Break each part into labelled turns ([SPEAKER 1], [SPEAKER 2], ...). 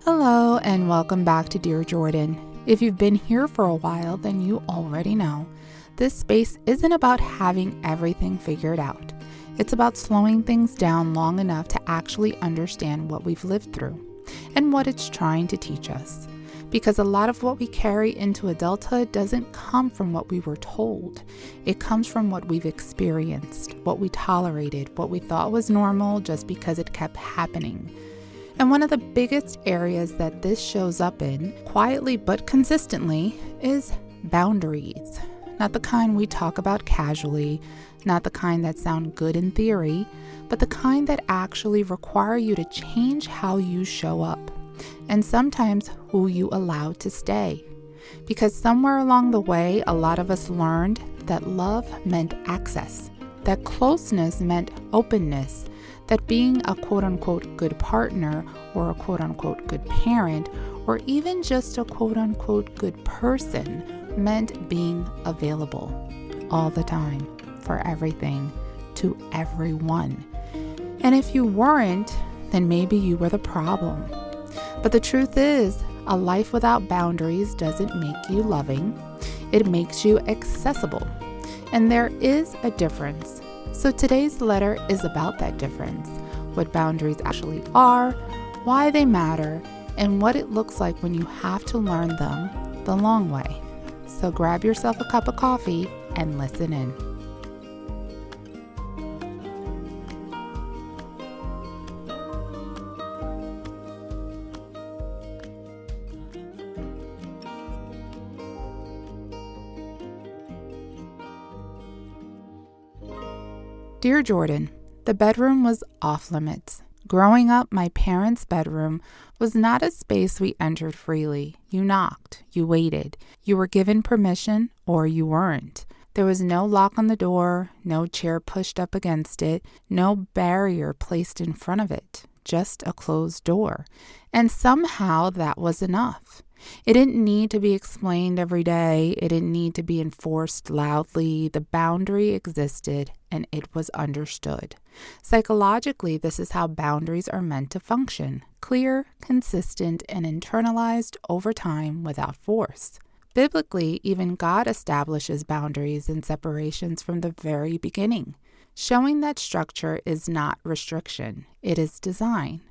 [SPEAKER 1] Hello and welcome back to Dear Jordan. If you've been here for a while, then you already know this space isn't about having everything figured out. It's about slowing things down long enough to actually understand what we've lived through and what it's trying to teach us. Because a lot of what we carry into adulthood doesn't come from what we were told. It comes from what we've experienced, what we tolerated, what we thought was normal just because it kept happening. And one of the biggest areas that this shows up in, quietly but consistently, is boundaries. Not the kind we talk about casually, not the kind that sound good in theory, but the kind that actually require you to change how you show up, and sometimes who you allow to stay. Because somewhere along the way, a lot of us learned that love meant access, that closeness meant openness, that being a quote-unquote good partner or a quote-unquote good parent or even just a quote-unquote good person meant being available all the time for everything to everyone. And if you weren't, then maybe you were the problem. But the truth is, a life without boundaries doesn't make you loving. It makes you accessible. And there is a difference. So today's letter is about that difference, what boundaries actually are, why they matter, and what it looks like when you have to learn them the long way. So grab yourself a cup of coffee and listen in. Dear Jordan, the bedroom was off limits. Growing up, my parents' bedroom was not a space we entered freely. You knocked, you waited, you were given permission, or you weren't. There was no lock on the door, no chair pushed up against it, no barrier placed in front of it, just a closed door. And somehow that was enough. It didn't need to be explained every day. It didn't need to be enforced loudly. The boundary existed and it was understood. Psychologically, this is how boundaries are meant to function: clear, consistent, and internalized over time without force. Biblically, even God establishes boundaries and separations from the very beginning, showing that structure is not restriction, it is design.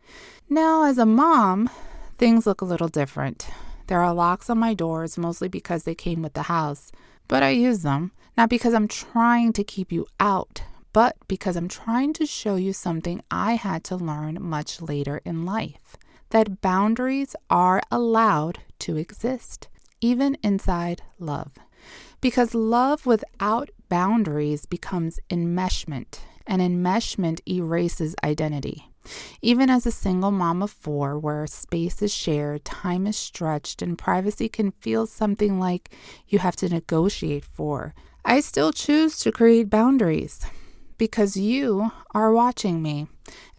[SPEAKER 1] Now, as a mom, things look a little different. There are locks on my doors, mostly because they came with the house, but I use them, not because I'm trying to keep you out, but because I'm trying to show you something I had to learn much later in life, that boundaries are allowed to exist, even inside love. Because love without boundaries becomes enmeshment, and enmeshment erases identity. Even as a single mom of 4, where space is shared, time is stretched, and privacy can feel something like you have to negotiate for, I still choose to create boundaries because you are watching me.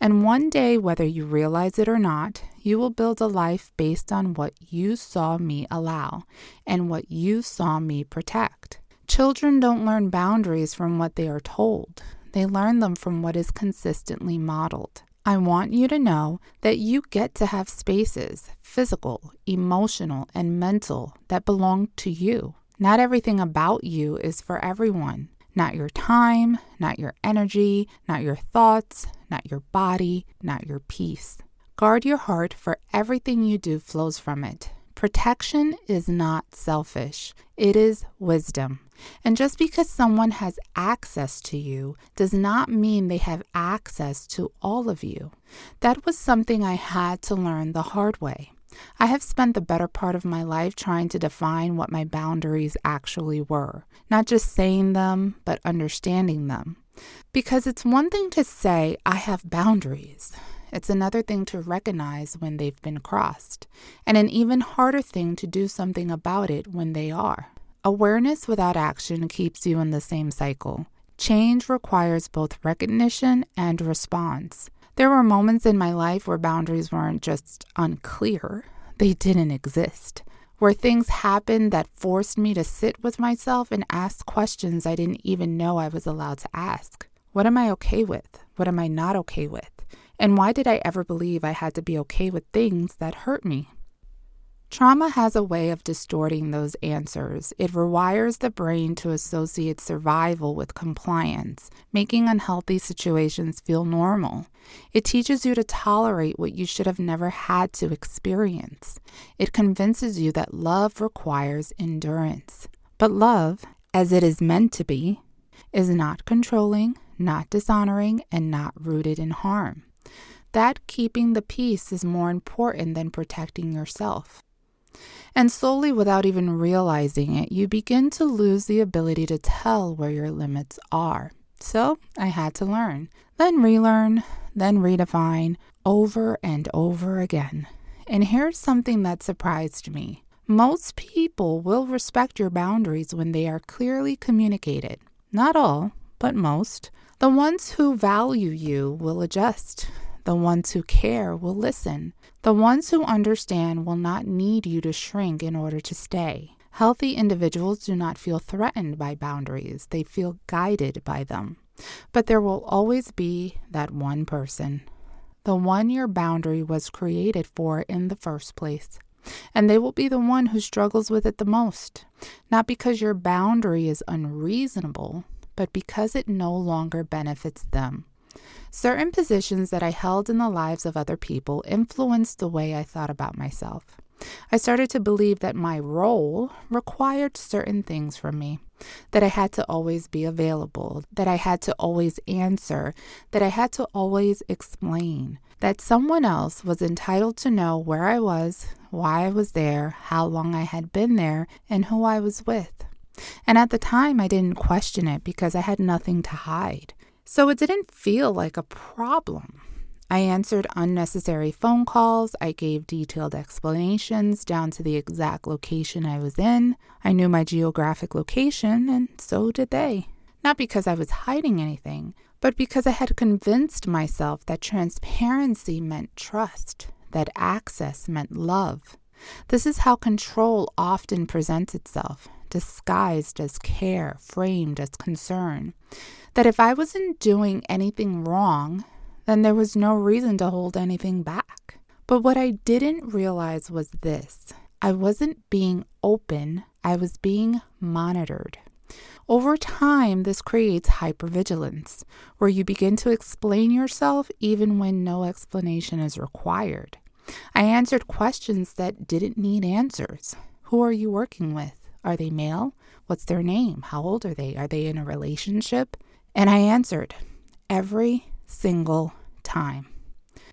[SPEAKER 1] And one day, whether you realize it or not, you will build a life based on what you saw me allow and what you saw me protect. Children don't learn boundaries from what they are told. They learn them from what is consistently modeled. I want you to know that you get to have spaces, physical, emotional, and mental, that belong to you. Not everything about you is for everyone. Not your time, not your energy, not your thoughts, not your body, not your peace. Guard your heart, for everything you do flows from it. Protection is not selfish. It is wisdom. And just because someone has access to you does not mean they have access to all of you. That was something I had to learn the hard way. I have spent the better part of my life trying to define what my boundaries actually were. Not just saying them, but understanding them. Because it's one thing to say, I have boundaries. It's another thing to recognize when they've been crossed, and an even harder thing to do something about it when they are. Awareness without action keeps you in the same cycle. Change requires both recognition and response. There were moments in my life where boundaries weren't just unclear, they didn't exist. Where things happened that forced me to sit with myself and ask questions I didn't even know I was allowed to ask. What am I okay with? What am I not okay with? And why did I ever believe I had to be okay with things that hurt me? Trauma has a way of distorting those answers. It rewires the brain to associate survival with compliance, making unhealthy situations feel normal. It teaches you to tolerate what you should have never had to experience. It convinces you that love requires endurance. But love, as it is meant to be, is not controlling, not dishonoring, and not rooted in harm. That keeping the peace is more important than protecting yourself. And slowly, without even realizing it, you begin to lose the ability to tell where your limits are. So I had to learn, then relearn, then redefine, over and over again. And here's something that surprised me. Most people will respect your boundaries when they are clearly communicated. Not all, but most. The ones who value you will adjust. The ones who care will listen. The ones who understand will not need you to shrink in order to stay. Healthy individuals do not feel threatened by boundaries. They feel guided by them. But there will always be that one person, the one your boundary was created for in the first place. And they will be the one who struggles with it the most. Not because your boundary is unreasonable, but because it no longer benefits them. Certain positions that I held in the lives of other people influenced the way I thought about myself. I started to believe that my role required certain things from me, that I had to always be available, that I had to always answer, that I had to always explain, that someone else was entitled to know where I was, why I was there, how long I had been there, and who I was with. And at the time, I didn't question it because I had nothing to hide. So it didn't feel like a problem. I answered unnecessary phone calls. I gave detailed explanations down to the exact location I was in. I knew my geographic location, and so did they. Not because I was hiding anything, but because I had convinced myself that transparency meant trust, that access meant love. This is how control often presents itself, disguised as care, framed as concern. That if I wasn't doing anything wrong, then there was no reason to hold anything back. But what I didn't realize was this. I wasn't being open, I was being monitored. Over time, this creates hypervigilance, where you begin to explain yourself even when no explanation is required. I answered questions that didn't need answers. Who are you working with? Are they male? What's their name? How old are they? Are they in a relationship? And I answered every single time.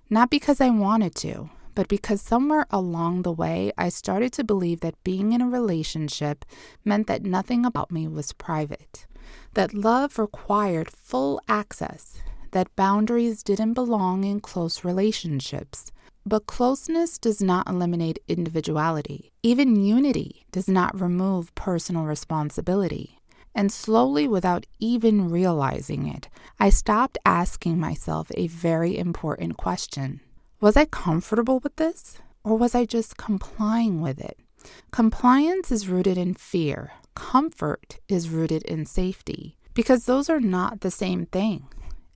[SPEAKER 1] Not because I wanted to, but because somewhere along the way, I started to believe that being in a relationship meant that nothing about me was private, that love required full access, that boundaries didn't belong in close relationships. But closeness does not eliminate individuality. Even unity does not remove personal responsibility. And slowly, without even realizing it, I stopped asking myself a very important question. Was I comfortable with this, or was I just complying with it? Compliance is rooted in fear. Comfort is rooted in safety, because those are not the same thing.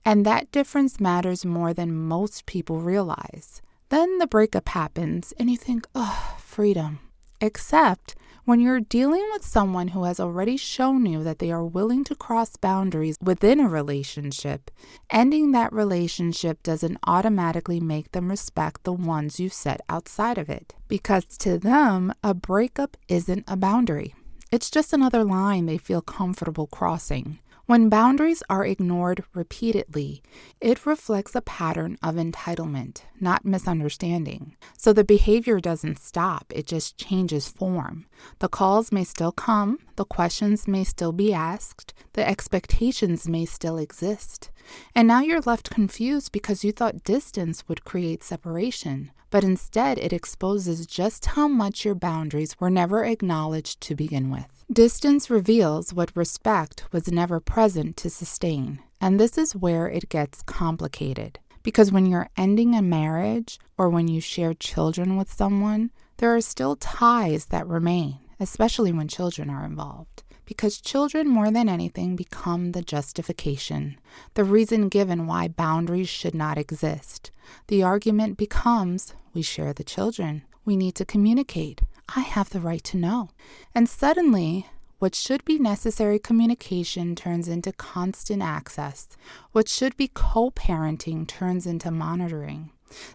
[SPEAKER 1] And that difference matters more than most people realize. Then the breakup happens, and you think, oh, freedom. Except when you're dealing with someone who has already shown you that they are willing to cross boundaries within a relationship, ending that relationship doesn't automatically make them respect the ones you set outside of it. Because to them, a breakup isn't a boundary. It's just another line they feel comfortable crossing. When boundaries are ignored repeatedly, it reflects a pattern of entitlement, not misunderstanding. So the behavior doesn't stop, it just changes form. The calls may still come, the questions may still be asked, the expectations may still exist. And now you're left confused because you thought distance would create separation, but instead it exposes just how much your boundaries were never acknowledged to begin with. Distance reveals what respect was never present to sustain, and this is where it gets complicated. Because when you're ending a marriage or when you share children with someone, there are still ties that remain, especially when children are involved. Because children, more than anything, become the justification, the reason given why boundaries should not exist. The argument becomes, we share the children. We need to communicate. I have the right to know. And suddenly, what should be necessary communication turns into constant access. What should be co-parenting turns into monitoring.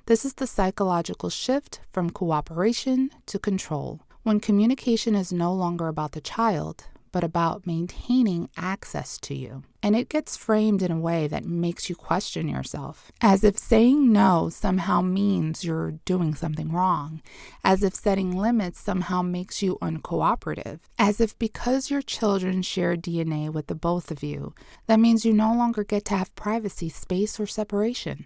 [SPEAKER 1] This is the psychological shift from cooperation to control, when communication is no longer about the child, but about maintaining access to you. And it gets framed in a way that makes you question yourself, as if saying no somehow means you're doing something wrong, as if setting limits somehow makes you uncooperative, as if because your children share DNA with the both of you, that means you no longer get to have privacy, space, or separation.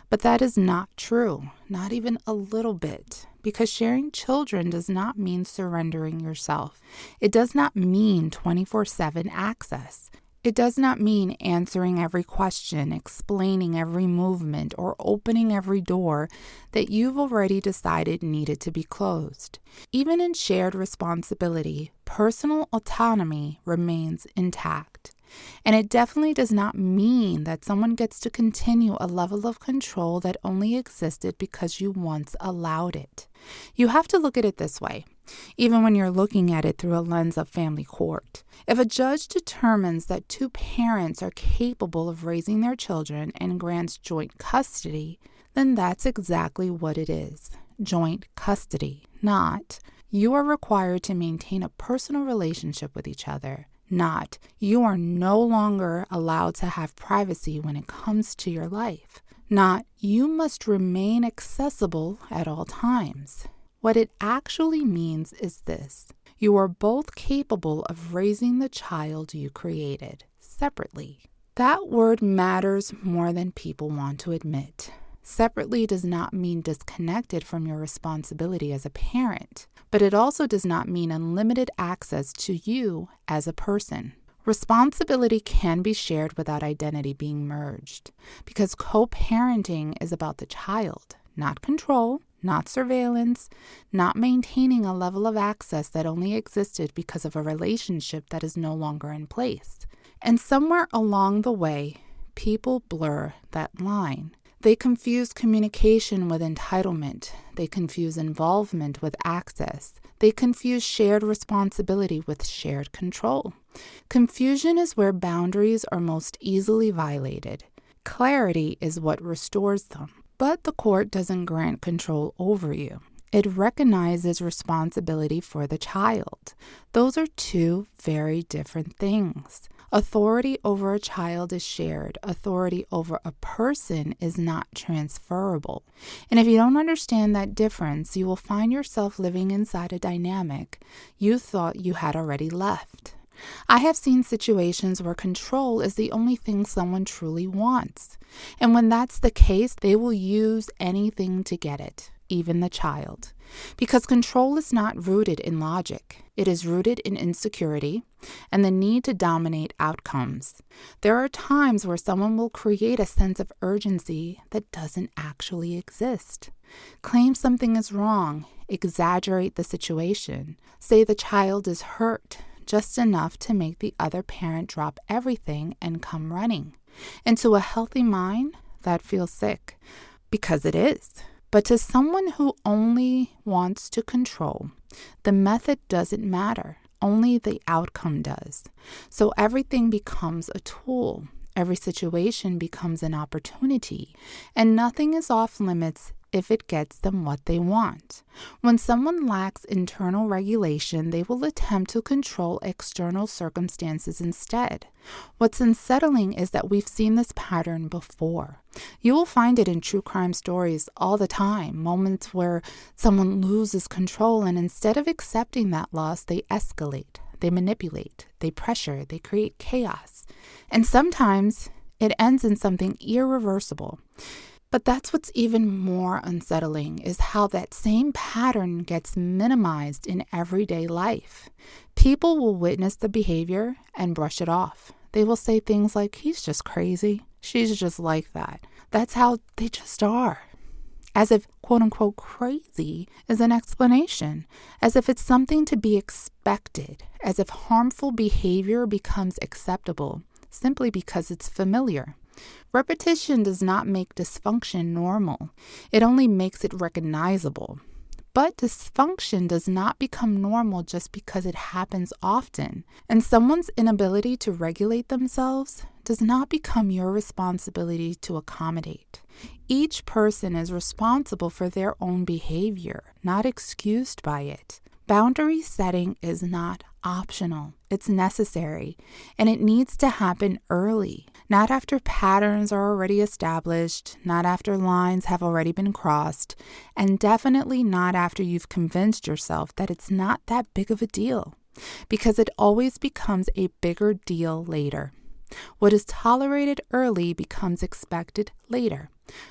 [SPEAKER 1] But that is not true, not even a little bit, because sharing children does not mean surrendering yourself. It does not mean 24/7 access. It does not mean answering every question, explaining every movement, or opening every door that you've already decided needed to be closed. Even in shared responsibility, personal autonomy remains intact. And it definitely does not mean that someone gets to continue a level of control that only existed because you once allowed it. You have to look at it this way, even when you're looking at it through a lens of family court. If a judge determines that two parents are capable of raising their children and grants joint custody, then that's exactly what it is, joint custody, not you are required to maintain a personal relationship with each other. Not, you are no longer allowed to have privacy when it comes to your life. Not, you must remain accessible at all times. What it actually means is this: you are both capable of raising the child you created, separately. That word matters more than people want to admit. Separately does not mean disconnected from your responsibility as a parent, but it also does not mean unlimited access to you as a person. Responsibility can be shared without identity being merged, because co-parenting is about the child, not control, not surveillance, not maintaining a level of access that only existed because of a relationship that is no longer in place. And somewhere along the way, people blur that line. They confuse communication with entitlement. They confuse involvement with access. They confuse shared responsibility with shared control. Confusion is where boundaries are most easily violated. Clarity is what restores them. But the court doesn't grant control over you. It recognizes responsibility for the child. Those are two very different things. Authority over a child is shared. Authority over a person is not transferable. And if you don't understand that difference, you will find yourself living inside a dynamic you thought you had already left. I have seen situations where control is the only thing someone truly wants. And when that's the case, they will use anything to get it, even the child. Because control is not rooted in logic. It is rooted in insecurity and the need to dominate outcomes. There are times where someone will create a sense of urgency that doesn't actually exist. Claim something is wrong, exaggerate the situation, say the child is hurt, just enough to make the other parent drop everything and come running. And to a healthy mind, that feels sick, because it is. But to someone who only wants to control, the method doesn't matter. Only the outcome does. So everything becomes a tool. Every situation becomes an opportunity. And nothing is off limits if it gets them what they want. When someone lacks internal regulation, they will attempt to control external circumstances instead. What's unsettling is that we've seen this pattern before. You will find it in true crime stories all the time, moments where someone loses control, and instead of accepting that loss, they escalate, they manipulate, they pressure, they create chaos. And sometimes it ends in something irreversible. But that's what's even more unsettling, is how that same pattern gets minimized in everyday life. People will witness the behavior and brush it off. They will say things like, he's just crazy. She's just like that. That's how they just are. As if, quote unquote, crazy is an explanation. As if it's something to be expected. As if harmful behavior becomes acceptable simply because it's familiar. Repetition does not make dysfunction normal. It only makes it recognizable. But dysfunction does not become normal just because it happens often. And someone's inability to regulate themselves does not become your responsibility to accommodate. Each person is responsible for their own behavior, not excused by it. Boundary setting is not optional. It's necessary, and it needs to happen early, not after patterns are already established, not after lines have already been crossed, and definitely not after you've convinced yourself that it's not that big of a deal, because it always becomes a bigger deal later. What is tolerated early becomes expected later.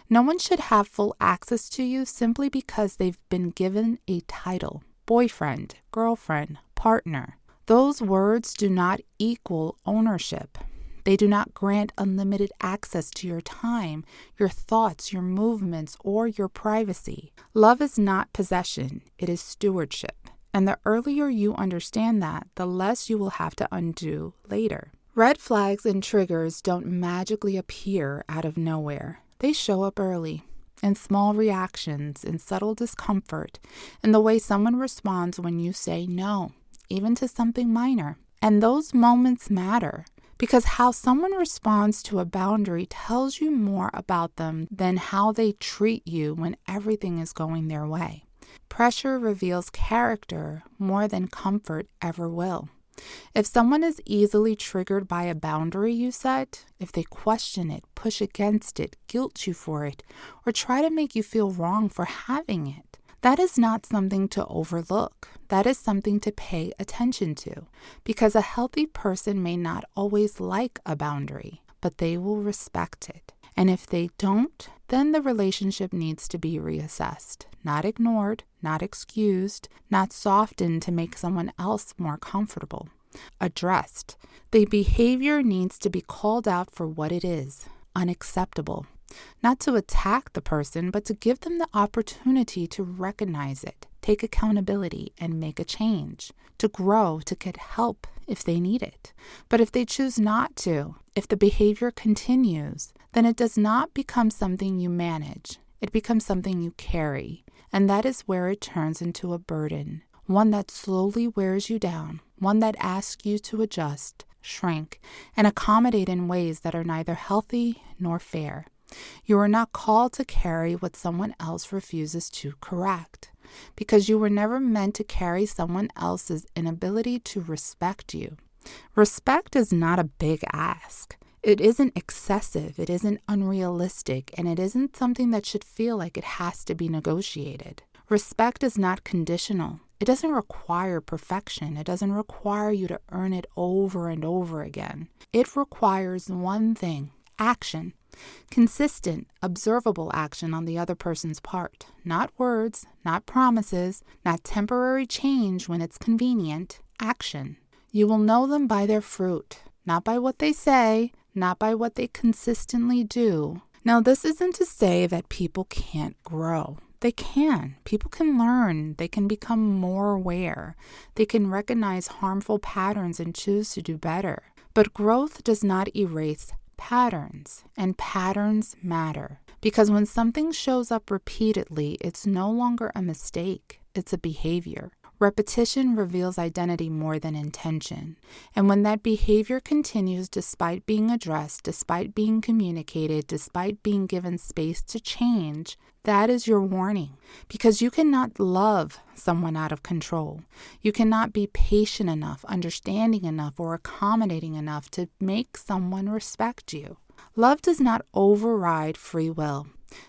[SPEAKER 1] No one should have full access to you simply because they've been given a title. Boyfriend, girlfriend, partner. Those words do not equal ownership. They do not grant unlimited access to your time, your thoughts, your movements, or your privacy. Love is not possession, it is stewardship. And the earlier you understand that, the less you will have to undo later. Red flags and triggers don't magically appear out of nowhere. They show up early. In small reactions, in subtle discomfort, in the way someone responds when you say no, even to something minor. And those moments matter because how someone responds to a boundary tells you more about them than how they treat you when everything is going their way. Pressure reveals character more than comfort ever will. If someone is easily triggered by a boundary you set, if they question it, push against it, guilt you for it, or try to make you feel wrong for having it, that is not something to overlook. That is something to pay attention to, because a healthy person may not always like a boundary, but they will respect it. And if they don't, then the relationship needs to be reassessed, not ignored, not excused, not softened to make someone else more comfortable. Addressed. The behavior needs to be called out for what it is, unacceptable. Not to attack the person, but to give them the opportunity to recognize it, take accountability, and make a change, to grow, to get help if they need it. But if they choose not to, if the behavior continues, then it does not become something you manage. It becomes something you carry, and that is where it turns into a burden, one that slowly wears you down, one that asks you to adjust, shrink, and accommodate in ways that are neither healthy nor fair. You are not called to carry what someone else refuses to correct, because you were never meant to carry someone else's inability to respect you. Respect is not a big ask. It isn't excessive, it isn't unrealistic, and it isn't something that should feel like it has to be negotiated. Respect is not conditional. It doesn't require perfection. It doesn't require you to earn it over and over again. It requires one thing: action. Consistent, observable action on the other person's part. Not words, not promises, not temporary change when it's convenient. Action. You will know them by their fruit, not by what they say, not by what they consistently do. Now, this isn't to say that people can't grow. They can. People can learn. They can become more aware. They can recognize harmful patterns and choose to do better. But growth does not erase patterns, and patterns matter. Because when something shows up repeatedly, it's no longer a mistake. It's a behavior. Repetition reveals identity more than intention. And when that behavior continues despite being addressed, despite being communicated, despite being given space to change, that is your warning. Because you cannot love someone out of control. You cannot be patient enough, understanding enough, or accommodating enough to make someone respect you. Love does not override free will.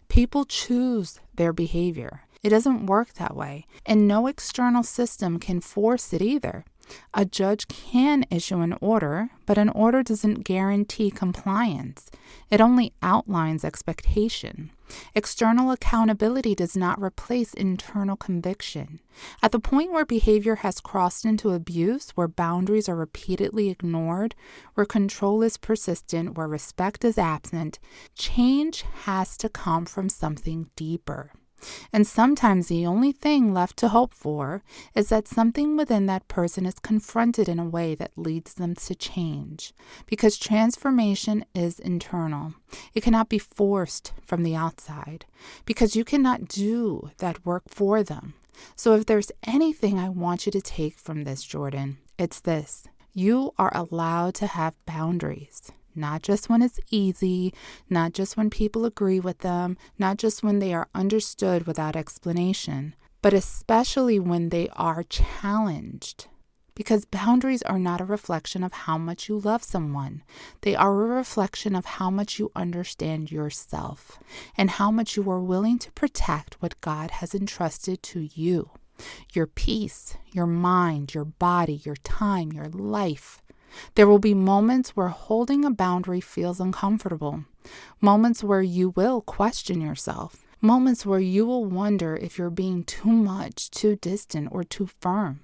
[SPEAKER 1] People choose their behavior. It doesn't work that way, and no external system can force it either. A judge can issue an order, but an order doesn't guarantee compliance. It only outlines expectation. External accountability does not replace internal conviction. At the point where behavior has crossed into abuse, where boundaries are repeatedly ignored, where control is persistent, where respect is absent, change has to come from something deeper. And sometimes the only thing left to hope for is that something within that person is confronted in a way that leads them to change. Because transformation is internal. It cannot be forced from the outside. Because you cannot do that work for them. So if there's anything I want you to take from this, Jordan, it's this. You are allowed to have boundaries. Not just when it's easy, not just when people agree with them, not just when they are understood without explanation, but especially when they are challenged. Because boundaries are not a reflection of how much you love someone. They are a reflection of how much you understand yourself and how much you are willing to protect what God has entrusted to you. Your peace, your mind, your body, your time, your life. There will be moments where holding a boundary feels uncomfortable, moments where you will question yourself, moments where you will wonder if you're being too much, too distant, or too firm.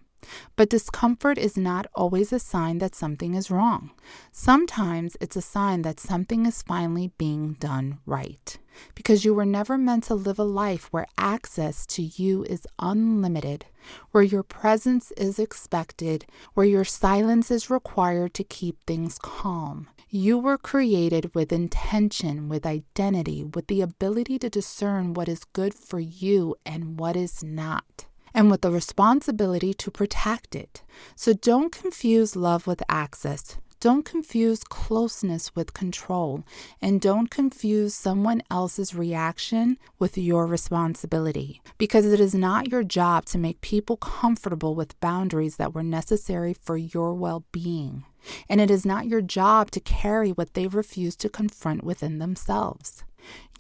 [SPEAKER 1] But discomfort is not always a sign that something is wrong. Sometimes it's a sign that something is finally being done right. Because you were never meant to live a life where access to you is unlimited, where your presence is expected, where your silence is required to keep things calm. You were created with intention, with identity, with the ability to discern what is good for you and what is not, and with the responsibility to protect it. So don't confuse love with access. Don't confuse closeness with control, and don't confuse someone else's reaction with your responsibility, because it is not your job to make people comfortable with boundaries that were necessary for your well-being, and it is not your job to carry what they refuse to confront within themselves.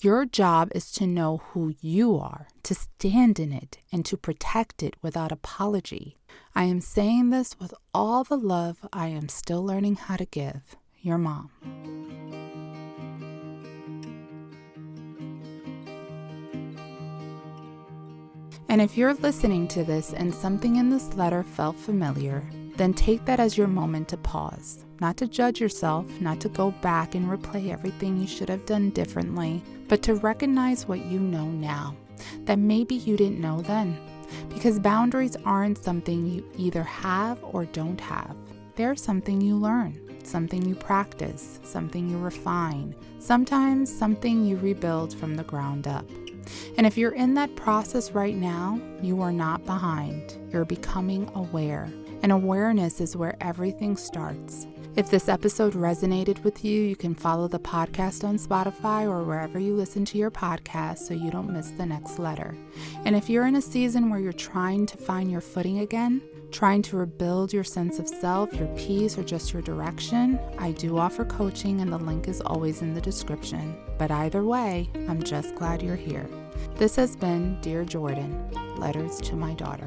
[SPEAKER 1] Your job is to know who you are, to stand in it, and to protect it without apology. I am saying this with all the love I am still learning how to give. Your mom. And if you're listening to this and something in this letter felt familiar, then take that as your moment to pause. Not to judge yourself, not to go back and replay everything you should have done differently, but to recognize what you know now, that maybe you didn't know then. Because boundaries aren't something you either have or don't have. They're something you learn, something you practice, something you refine, sometimes something you rebuild from the ground up. And if you're in that process right now, you are not behind. You're becoming aware. And awareness is where everything starts. If this episode resonated with you, you can follow the podcast on Spotify or wherever you listen to your podcast so you don't miss the next letter. And if you're in a season where you're trying to find your footing again, trying to rebuild your sense of self, your peace, or just your direction, I do offer coaching and the link is always in the description. But either way, I'm just glad you're here. This has been Dear Jordan, Letters to My Daughter.